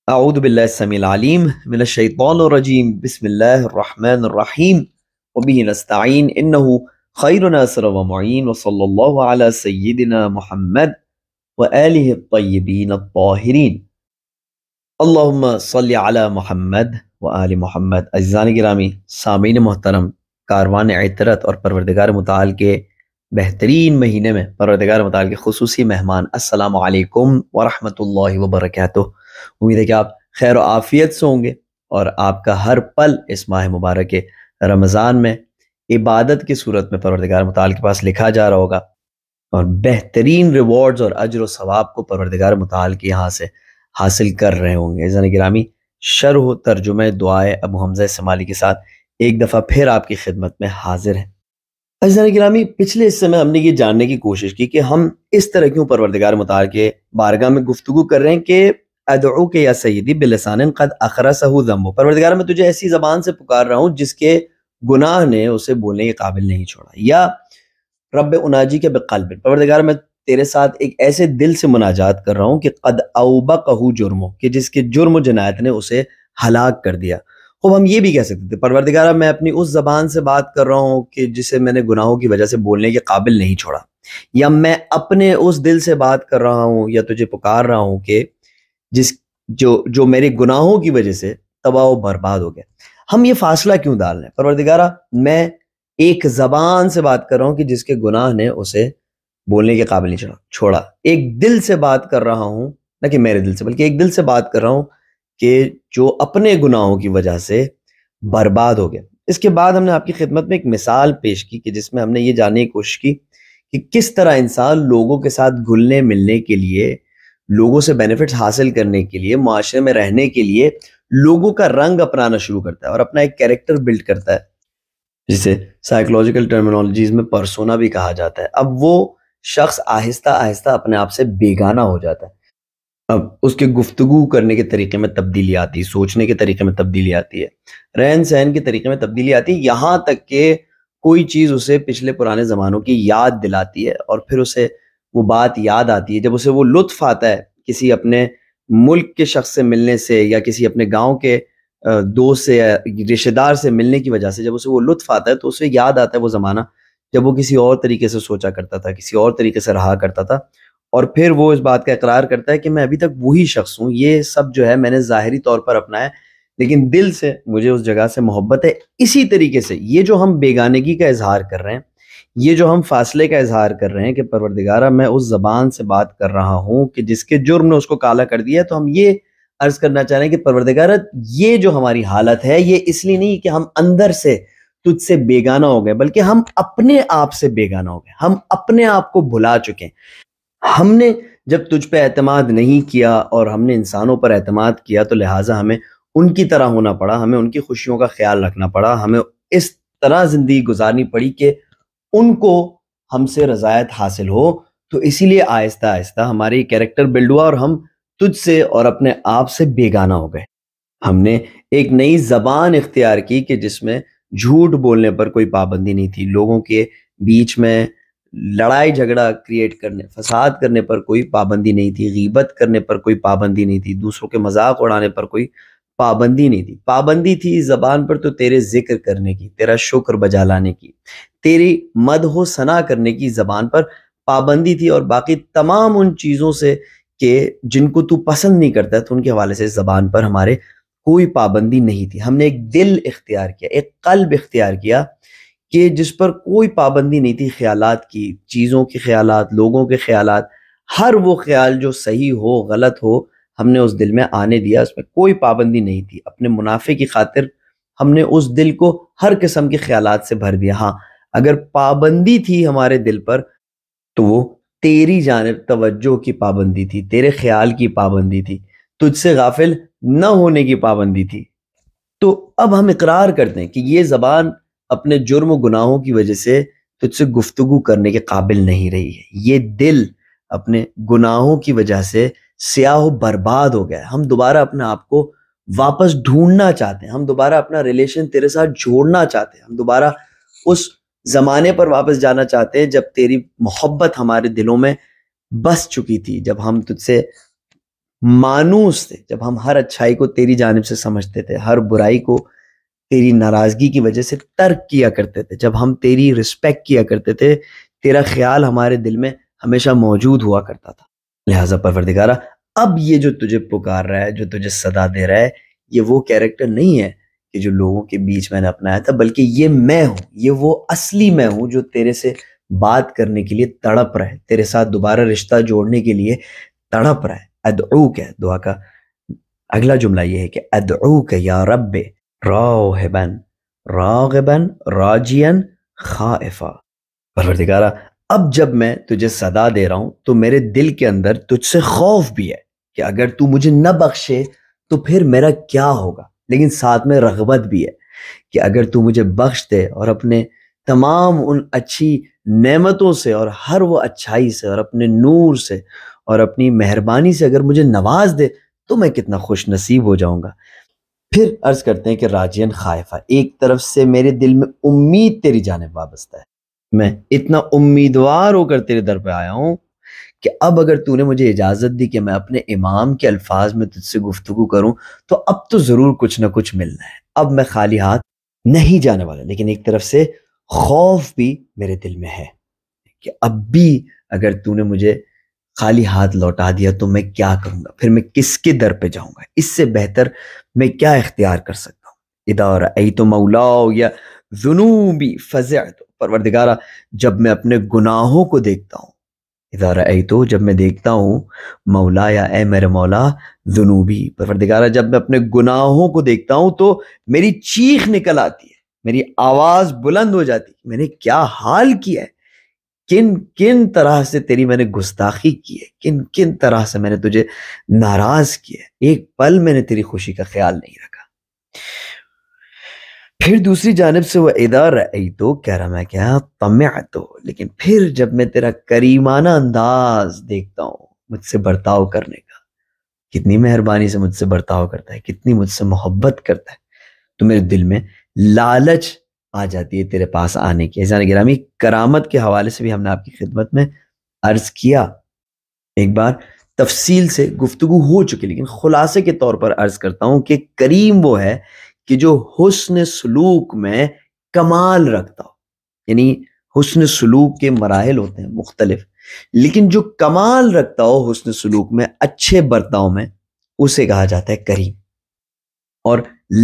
اعوذ باللہ السمیع العلیم من الشیطان الرجیم بسم اللہ الرحمن الرحیم وبہ نستعین انہ خیر ناصر و معین وصلی اللہ علی سیدنا محمد وآلہ الطیبین الطاہرین اللہم صلی علی محمد وآل محمد۔ عزیزان گرامی، سامعین محترم، کاروان عطرت اور پروردگار متعال کے بہترین مہینے میں پروردگار متعال کے خصوصی مہمان، السلام علیکم ورحمۃ اللہ وبرکاتہ۔ امید ہے کہ آپ خیر و عافیت سے ہوں گے اور آپ کا ہر پل اس ماہ مبارک رمضان میں عبادت کی صورت میں پروردگار متعال کے پاس لکھا جا رہا ہوگا اور بہترین ریوارڈز اور اجر و ثواب کو پروردگار متعال کے یہاں سے حاصل کر رہے ہوں گے۔ عزیزان گرامی، شرح و ترجمہ دعائے ابو حمزہ سمالی کے ساتھ ایک دفعہ پھر آپ کی خدمت میں حاضر ہیں۔ عزیزان گرامی، پچھلے حصے میں ہم نے یہ جاننے کی کوشش کی کہ ہم اس طرح کیوں پروردگار متعال کے بارگاہ میں گفتگو کر رہے ہیں کہ ادعوک یا سیدی بلسان قد اخرسہ ذنب، پروردگار میں تجھے ایسی زبان سے پکار رہا ہوں جس کے گناہ نے اسے بولنے کے قابل نہیں چھوڑا، یا رب اناجی کے بقلب، پروردگار میں تیرے ساتھ ایک ایسے دل سے مناجات کر رہا ہوں کہ قد اوبقہ جرمو، کہ جس کے جرم و جنایت نے اسے ہلاک کر دیا۔ خوب، ہم یہ بھی کہہ سکتے تھے پروردگارہ میں اپنی اس زبان سے بات کر رہا ہوں کہ جسے میں نے گناہوں کی وجہ سے بولنے کے قابل نہیں چھوڑا، یا میں اپنے اس دل سے بات کر رہا ہوں یا تجھے پکار رہا ہوں کہ جو میرے گناہوں کی وجہ سے تباہ و برباد ہو گیا۔ ہم یہ فاصلہ کیوں ڈال رہے ہیں؟ پروردگارہ میں ایک زبان سے بات کر رہا ہوں کہ جس کے گناہ نے اسے بولنے کے قابل نہیں چھوڑا، ایک دل سے بات کر رہا ہوں، نہ کہ میرے دل سے بلکہ ایک دل سے بات کر رہا ہوں کہ جو اپنے گناہوں کی وجہ سے برباد ہو گیا۔ اس کے بعد ہم نے آپ کی خدمت میں ایک مثال پیش کی کہ جس میں ہم نے یہ جاننے کی کوشش کی کہ کس طرح انسان لوگوں کے ساتھ گھلنے ملنے کے لیے، لوگوں سے بینیفٹس حاصل کرنے کے لیے، معاشرے میں رہنے کے لیے لوگوں کا رنگ اپنانا شروع کرتا ہے اور اپنا ایک کیریکٹر بلڈ کرتا ہے، جسے سائیکولوجیکل ٹرمینالوجیز میں پرسونا بھی کہا جاتا ہے۔ اب وہ شخص آہستہ آہستہ اپنے آپ سے بیگانہ ہو جاتا ہے، اب اس کے گفتگو کرنے کے طریقے میں تبدیلی آتی ہے، سوچنے کے طریقے میں تبدیلی آتی ہے، رہن سہن کے طریقے میں تبدیلی آتی ہے، یہاں تک کہ کوئی چیز اسے پچھلے پرانے زمانوں کی یاد دلاتی ہے اور پھر اسے وہ بات یاد آتی ہے، جب اسے وہ لطف آتا ہے کسی اپنے ملک کے شخص سے ملنے سے یا کسی اپنے گاؤں کے دوست سے یا رشتہ دار سے ملنے کی وجہ سے، جب اسے وہ لطف آتا ہے تو اسے یاد آتا ہے وہ زمانہ جب وہ کسی اور طریقے سے سوچا کرتا تھا، کسی اور طریقے سے رہا کرتا تھا، اور پھر وہ اس بات کا اقرار کرتا ہے کہ میں ابھی تک وہی شخص ہوں، یہ سب جو ہے میں نے ظاہری طور پر اپنایا لیکن دل سے مجھے اس جگہ سے محبت ہے۔ اسی طریقے سے یہ جو ہم بیگانگی کا اظہار کر رہے ہیں، یہ جو ہم فاصلے کا اظہار کر رہے ہیں کہ پروردگارہ میں اس زبان سے بات کر رہا ہوں کہ جس کے جرم نے اس کو کالا کر دیا، تو ہم یہ عرض کرنا چاہ رہے ہیں کہ پروردگارہ یہ جو ہماری حالت ہے یہ اس لیے نہیں کہ ہم اندر سے تجھ سے بیگانہ ہو گئے، بلکہ ہم اپنے آپ سے بیگانہ ہو گئے، ہم اپنے آپ کو بھلا چکے ہیں۔ ہم نے جب تجھ پہ اعتماد نہیں کیا اور ہم نے انسانوں پر اعتماد کیا تو لہٰذا ہمیں ان کی طرح ہونا پڑا، ہمیں ان کی خوشیوں کا خیال رکھنا پڑا، ہمیں اس طرح زندگی گزارنی پڑی کہ ان کو ہم سے رضایت حاصل ہو۔ تو اسی لیے آہستہ آہستہ ہماری کیریکٹر بلڈ ہوا اور ہم تجھ سے اور اپنے آپ سے بیگانہ ہو گئے۔ ہم نے ایک نئی زبان اختیار کی کہ جس میں جھوٹ بولنے پر کوئی پابندی نہیں تھی، لوگوں کے بیچ میں لڑائی جھگڑا کریٹ کرنے، فساد کرنے پر کوئی پابندی نہیں تھی، غیبت کرنے پر کوئی پابندی نہیں تھی، دوسروں کے مذاق اڑانے پر کوئی پابندی نہیں تھی۔ پابندی تھی زبان پر تو تیرے ذکر کرنے کی، تیرا شکر بجا لانے کی، تیری مدح و ثنا کرنے کی زبان پر پابندی تھی، اور باقی تمام ان چیزوں سے کہ جن کو تو پسند نہیں کرتا تو ان کے حوالے سے زبان پر ہمارے کوئی پابندی نہیں تھی۔ ہم نے ایک دل اختیار کیا، ایک قلب اختیار کیا کہ جس پر کوئی پابندی نہیں تھی خیالات کی، چیزوں کے خیالات، لوگوں کے خیالات، ہر وہ خیال جو صحیح ہو غلط ہو ہم نے اس دل میں آنے دیا، اس میں کوئی پابندی نہیں تھی۔ اپنے منافع کی خاطر ہم نے اس دل کو ہر قسم کے خیالات سے بھر دیا۔ ہاں، اگر پابندی تھی ہمارے دل پر تو وہ تیری جانب توجہ کی پابندی تھی، تیرے خیال کی پابندی تھی، تجھ سے غافل نہ ہونے کی پابندی تھی۔ تو اب ہم اقرار کرتے ہیں کہ یہ زبان اپنے جرم و گناہوں کی وجہ سے تجھ سے گفتگو کرنے کے قابل نہیں رہی ہے، یہ دل اپنے گناہوں کی وجہ سے سیاہ و برباد ہو گیا ہے۔ ہم دوبارہ اپنے آپ کو واپس ڈھونڈنا چاہتے ہیں، ہم دوبارہ اپنا ریلیشن تیرے ساتھ جوڑنا چاہتے ہیں، ہم دوبارہ اس زمانے پر واپس جانا چاہتے ہیں جب تیری محبت ہمارے دلوں میں بس چکی تھی، جب ہم تجھ سے مانوس تھے، جب ہم ہر اچھائی کو تیری جانب سے سمجھتے تھے، ہر برائی کو تیری ناراضگی کی وجہ سے ترک کیا کرتے تھے، جب ہم تیری رسپیکٹ کیا کرتے تھے، تیرا خیال ہمارے دل میں ہمیشہ موجود ہوا کرتا تھا۔ لہٰذا پروردگارہ اب یہ جو تجھے پکار رہا ہے، جو تجھے صدا دے رہا ہے، یہ وہ کیریکٹر نہیں ہے کہ جو لوگوں کے بیچ میں نے اپنایا تھا، بلکہ یہ میں ہوں، یہ وہ اصلی میں ہوں جو تیرے سے بات کرنے کے لیے تڑپ رہا ہے، تیرے ساتھ دوبارہ رشتہ جوڑنے کے لیے تڑپ رہا ہے۔ ادعوک ہے دعا کا اگلا جملہ، یہ ہے کہ ادعوک یا رب راغبا راغبا راجیا خائفا۔ پروردگارہ اب جب میں تجھے صدا دے رہا ہوں تو میرے دل کے اندر تجھ سے خوف بھی ہے کہ اگر تو مجھے نہ بخشے تو پھر میرا کیا ہوگا، لیکن ساتھ میں رغبت بھی ہے کہ اگر تو مجھے بخش دے اور اپنے تمام ان اچھی نعمتوں سے اور ہر وہ اچھائی سے اور اپنے نور سے اور اپنی مہربانی سے اگر مجھے نواز دے تو میں کتنا خوش نصیب ہو جاؤں گا۔ پھر عرض کرتے ہیں کہ راجین خائفہ، ایک طرف سے میرے دل میں امید تیری جانب وابستہ ہے، میں اتنا امیدوار ہو کر تیرے در پہ آیا ہوں کہ اب اگر تو نے مجھے اجازت دی کہ میں اپنے امام کے الفاظ میں تجھ سے گفتگو کروں تو اب تو ضرور کچھ نہ کچھ ملنا ہے، اب میں خالی ہاتھ نہیں جانے والا۔ لیکن ایک طرف سے خوف بھی میرے دل میں ہے کہ اب بھی اگر تو نے مجھے خالی ہاتھ لوٹا دیا تو میں کیا کروں گا، پھر میں کس کے در پہ جاؤں گا، اس سے بہتر میں کیا اختیار کر سکتا ہوں۔ اذا رأیت مولاو یا ذنوبی فزعت، پروردگارہ جب میں اپنے گناہوں کو دیکھتا ہوں، اذا رأیتو جب میں دیکھتا ہوں، مولا یا اے میرے مولا، ذنوبی پروردگارہ جب میں اپنے گناہوں کو دیکھتا ہوں تو میری چیخ نکل آتی ہے، میری آواز بلند ہو جاتی ہے، میں نے کیا حال کیا ہے، کن کن طرح سے تیری میں نے گستاخی کی ہے، کن کن طرح سے میں نے تجھے ناراض کیا ہے، ایک پل میں نے تیری خوشی کا خیال نہیں رکھا۔ پھر دوسری جانب سے وہ اذا رأیتو کہہ رہا میں کیا طمعتو، لیکن پھر جب میں تیرا کریمانہ انداز دیکھتا ہوں مجھ سے برتاؤ کرنے کا، کتنی مہربانی سے مجھ سے برتاؤ کرتا ہے، کتنی مجھ سے محبت کرتا ہے، تو میرے دل میں لالچ آ جاتی ہے تیرے پاس آنے کی۔ عزیزان گرامی، کرامت کے حوالے سے بھی ہم نے آپ کی خدمت میں عرض کیا، ایک بار تفصیل سے گفتگو ہو چکی، لیکن خلاصے کے طور پر عرض کرتا ہوں کہ کریم وہ ہے کہ جو حسن سلوک میں کمال رکھتا ہو، یعنی حسن سلوک کے مراحل ہوتے ہیں مختلف، لیکن جو کمال رکھتا ہو حسن سلوک میں، اچھے برتاؤ میں، اسے کہا جاتا ہے کریم۔ اور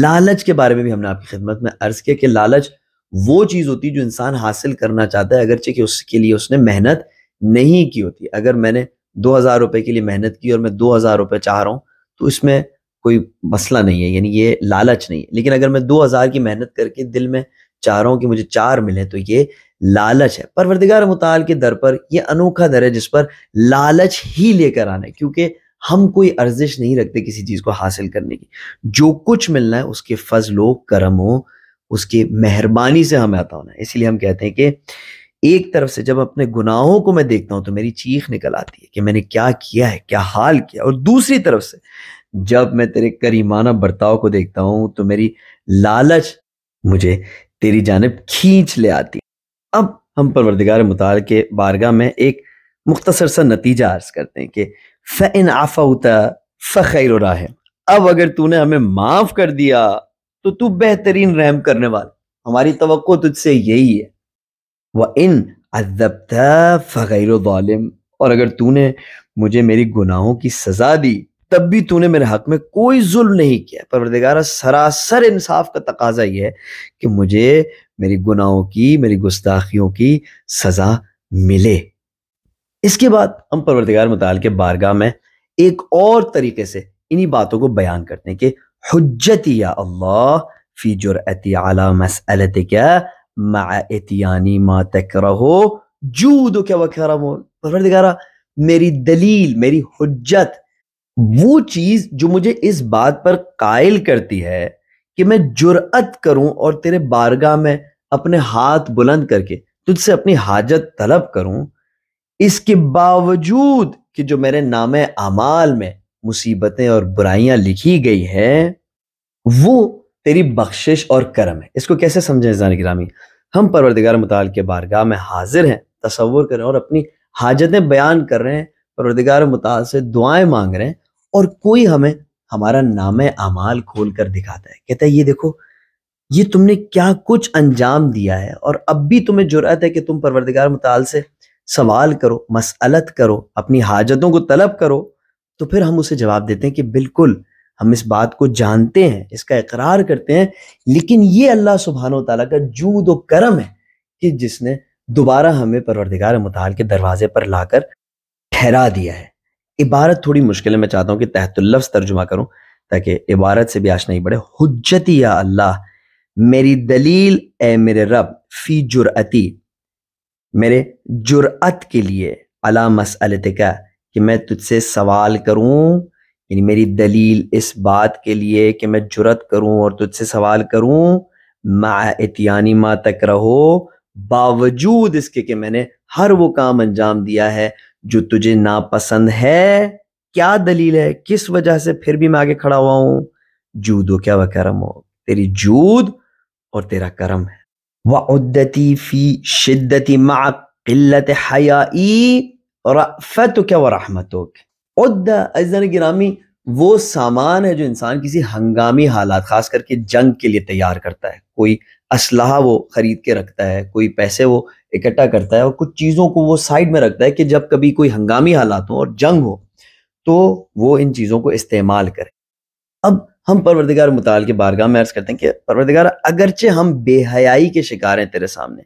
لالچ کے بارے میں بھی ہم نے آپ کی خدمت میں عرض کیا کہ لالچ وہ چیز ہوتی ہے جو انسان حاصل کرنا چاہتا ہے اگرچہ کہ اس کے لیے اس نے محنت نہیں کی ہوتی۔ اگر میں نے 2000 روپے کے لیے محنت کی اور میں 2000 روپے چاہ رہا ہوں تو اس میں کوئی مسئلہ نہیں ہے، یعنی یہ لالچ نہیں ہے، لیکن اگر میں 2000 کی محنت کر کے دل میں چاہ رہا ہوں کہ مجھے 4 ملے تو یہ لالچ ہے۔ پروردگار متعال کے در پر یہ انوکھا در ہے جس پر لالچ ہی لے کر آنا ہے، کیونکہ ہم کوئی ارزش نہیں رکھتے کسی چیز کو حاصل کرنے کی، جو کچھ ملنا ہے اس کے فضل و کرم و اس کی مہربانی سے ہمیں عطا ہونا ہے۔ اسی لیے ہم کہتے ہیں کہ ایک طرف سے جب اپنے گناہوں کو میں دیکھتا ہوں تو میری چیخ نکل آتی ہے کہ میں نے کیا کیا ہے، کیا حال کیا، اور دوسری طرف سے جب میں تیرے کریمانہ برتاؤ کو دیکھتا ہوں تو میری لالچ مجھے تیری جانب کھینچ لے آتی ہے۔ اب ہم پروردگار متعال کے بارگاہ میں ایک مختصر سا نتیجہ عرض کرتے ہیں کہ فَإِنْ عَفَوْتَ فَخَيْرُ رَاحِمٍ، اب اگر تو نے ہمیں معاف کر دیا تو تو بہترین رحم کرنے والا، ہماری توقع تجھ سے یہی ہے۔ وَإِنْ عَذَّبْتَ فَغَيْرُ ظَالِمٍ، اور اگر تو نے مجھے میری گناہوں کی سزا دی تب بھی تو نے میرے حق میں کوئی ظلم نہیں کیا۔ پروردگارہ سراسر انصاف کا تقاضا یہ ہے کہ مجھے میری گناہوں کی، میری گستاخیوں کی سزا ملے۔ اس کے بعد ہم پروردگار متعال کے بارگاہ میں ایک اور طریقے سے انہی باتوں کو بیان کرتے ہیں کہ حجتی یا اللہ فی جرأتی علی مسئلتک مع اتیانی ما تکرہ جودک و کرم، پروردگارہ میری دلیل، میری حجت، وہ چیز جو مجھے اس بات پر قائل کرتی ہے کہ میں جرأت کروں اور تیرے بارگاہ میں اپنے ہاتھ بلند کر کے تجھ سے اپنی حاجت طلب کروں، اس کے باوجود کہ جو میرے نام اعمال میں مصیبتیں اور برائیاں لکھی گئی ہیں وہ تیری بخشش اور کرم ہے۔ اس کو کیسے سمجھیں عزیزان گرامی؟ ہم پروردگار متعال کے بارگاہ میں حاضر ہیں، تصور کریں، اور اپنی حاجتیں بیان کر رہے ہیں، پروردگار متعال سے دعائیں مانگ رہے ہیں، اور کوئی ہمیں ہمارا نامہ اعمال کھول کر دکھاتا ہے، کہتا ہے یہ دیکھو یہ تم نے کیا کچھ انجام دیا ہے، اور اب بھی تمہیں جرأت ہے کہ تم پروردگار متعال سے سوال کرو، مسئلت کرو، اپنی حاجتوں کو طلب کرو. تو پھر ہم اسے جواب دیتے ہیں کہ بالکل ہم اس بات کو جانتے ہیں، اس کا اقرار کرتے ہیں، لیکن یہ اللہ سبحانہ و تعالیٰ کا جود و کرم ہے کہ جس نے دوبارہ ہمیں پروردگار متعال کے دروازے پر لا کر ٹھہرا دیا ہے. عبارت تھوڑی مشکل ہے، میں چاہتا ہوں کہ تحت اللفظ ترجمہ کروں تاکہ عبارت سے بھی آشنائی بڑھے. حجتی یا اللہ، میری دلیل اے میرے رب، فی جرأتی، میرے جرأت کے لیے، علی مسئلتک، کہ میں تجھ سے سوال کروں، یعنی میری دلیل اس بات کے لیے کہ میں جرأت کروں اور تجھ سے سوال کروں، مع اتیانی ما تکرہو، باوجود اس کے کہ میں نے ہر وہ کام انجام دیا ہے جو تجھے ناپسند ہے. کیا دلیل ہے، کس وجہ سے پھر بھی میں آگے کھڑا ہوا ہوں؟ جود و کیا و کرم ہو، تیری جود اور تیرا کرم ہے. وعدتی فی شدتی مع قلت حیائی رأفتک و رحمتک. عدہ عزیزان گرامی وہ سامان ہے جو انسان کسی ہنگامی حالات، خاص کر کے جنگ کے لیے تیار کرتا ہے. کوئی اسلحہ وہ خرید کے رکھتا ہے، کوئی پیسے وہ اکٹھا کرتا ہے، اور کچھ چیزوں کو وہ سائیڈ میں رکھتا ہے کہ جب کبھی کوئی ہنگامی حالات ہو اور جنگ ہو تو وہ ان چیزوں کو استعمال کرے. اب ہم پروردگار متعال کے بارگاہ میں عرض کرتے ہیں کہ پروردگار اگرچہ ہم بے حیائی کے شکار ہیں تیرے سامنے،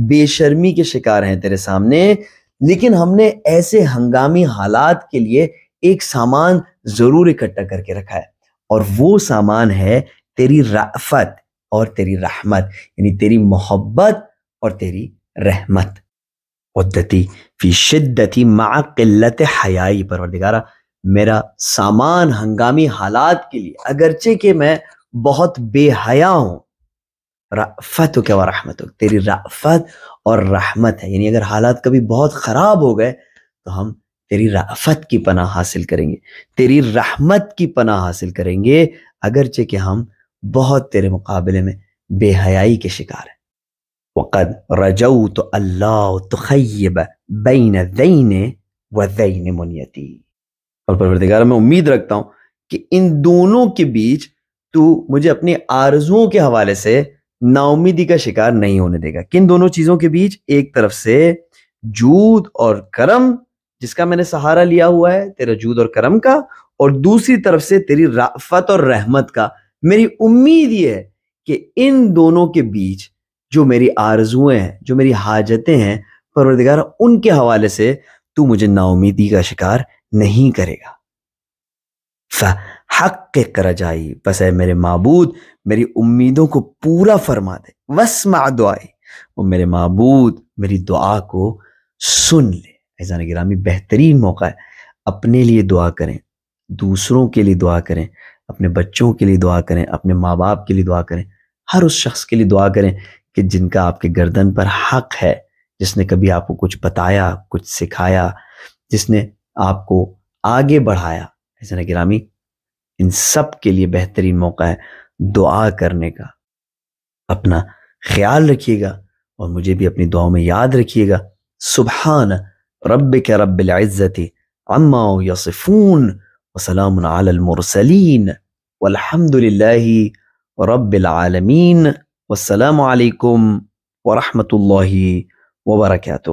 بے شرمی کے شکار ہیں تیرے سامنے، لیکن ہم نے ایسے ہنگامی حالات کے لیے ایک سامان ضرور اکٹھا کر کے رکھا ہے، اور وہ سامان ہے تیری رأفت اور تیری رحمت، یعنی تیری محبت اور تیری رحمت. عدتی فی شدتی مع قلت حیائی، پروردگارہ میرا سامان ہنگامی حالات کے لیے اگرچہ کہ میں بہت بے حیا ہوں، رأفتک و رحمتک، تیری رأفت اور رحمت ہے. یعنی اگر حالات کبھی بہت خراب ہو گئے تو ہم تیری رأفت کی پناہ حاصل کریں گے، تیری رحمت کی پناہ حاصل کریں گے، اگرچہ کہ ہم بہت تیرے مقابلے میں بے حیائی کے شکار ہیں. وقد رجوت اللہ تخیب بین ذین و ذین منیتی، اور پروردگار میں امید رکھتا ہوں کہ ان دونوں کے بیچ تو مجھے اپنی آرزوؤں کے حوالے سے نا امیدی کا شکار نہیں ہونے دے گا. کن دونوں چیزوں کے بیچ؟ ایک طرف سے جود اور کرم جس کا میں نے سہارا لیا ہوا ہے، تیرا جود اور کرم کا، اور دوسری طرف سے تیری رأفت اور رحمت کا. میری امید یہ ہے کہ ان دونوں کے بیچ جو میری آرزویں ہیں، جو میری حاجتیں ہیں، پروردگار ان کے حوالے سے تو مجھے نا امیدی کا شکار نہیں کرے گا. فحقق رجائی، بس اے میرے معبود میری امیدوں کو پورا فرما دے. واسمع دعائی، وہ میرے معبود میری دعا کو سن لے. عزیزان گرامی بہترین موقع ہے، اپنے لیے دعا کریں، دوسروں کے لیے دعا کریں، اپنے بچوں کے لیے دعا کریں، اپنے ماں باپ کے لیے دعا کریں، ہر اس شخص کے لیے دعا کریں کہ جن کا آپ کے گردن پر حق ہے، جس نے کبھی آپ کو کچھ بتایا، کچھ سکھایا، جس نے آپ کو آگے بڑھایا. عزیزان گرامی ان سب کے لیے بہترین موقع ہے دعا کرنے کا. اپنا خیال رکھیے گا اور مجھے بھی اپنی دعاؤں میں یاد رکھیے گا. سبحان ربک رب العزت عما یصفون وسلام علی المرسلین والحمد للہ رب العالمین. والسلام علیکم ورحمۃ اللہ وبرکاتہ.